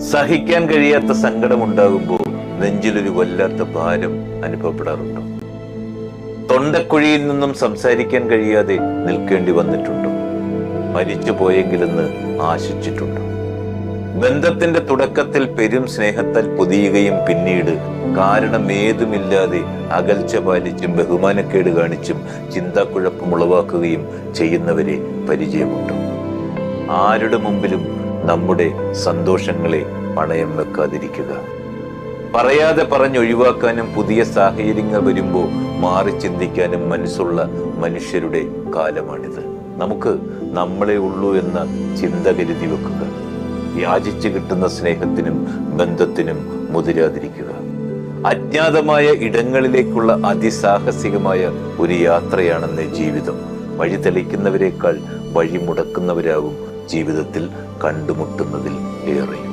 സഹിക്കാൻ കഴിയാത്ത സങ്കടമുണ്ടാകുമ്പോൾ നെഞ്ചിലൊരു വല്ലാത്ത ഭാരം അനുഭവപ്പെടാറുണ്ടോ? തൊണ്ടക്കുഴിയിൽ നിന്നും സംസാരിക്കാൻ കഴിയാതെ നിൽക്കേണ്ടി വന്നിട്ടുണ്ടോ? മരിച്ചു പോയെങ്കിലെന്ന് ആശിച്ചിട്ടുണ്ടോ? ബന്ധത്തിന്റെ തുടക്കത്തിൽ പെരും സ്നേഹത്താൽ പൊതിയുകയും പിന്നീട് കാരണമേതുമില്ലാതെ അകൽച്ച പാലിച്ചും ബഹുമാനക്കേട് കാണിച്ചും ചിന്താക്കുഴപ്പം ഉളവാക്കുകയും ചെയ്യുന്നവരെ പരിചയമുണ്ടോ? ആരുടെ മുമ്പിലും നമ്മുടെ സന്തോഷങ്ങളെ പണയം വെക്കാതിരിക്കുക. പറയാതെ പറഞ്ഞൊഴിവാക്കാനും പുതിയ സാഹചര്യങ്ങൾ വരുമ്പോൾ മാറി ചിന്തിക്കാനും മനസ്സുള്ള മനുഷ്യരുടെ കാലമാണിത്. നമുക്ക് നമ്മളെ ഉള്ളൂ എന്ന ചിന്ത കരുതി വെക്കുക. യാചിച്ചു കിട്ടുന്ന സ്നേഹത്തിനും ബന്ധത്തിനും മുതിരാതിരിക്കുക. അജ്ഞാതമായ ഇടങ്ങളിലേക്കുള്ള അതിസാഹസികമായ ഒരു യാത്രയാണെന്ന് ജീവിതം. വഴി തെളിക്കുന്നവരെക്കാൾ വഴി മുടക്കുന്നവരാകും ജീവിതത്തിൽ കണ്ടുമുട്ടുന്നതിൽ ഏറെ.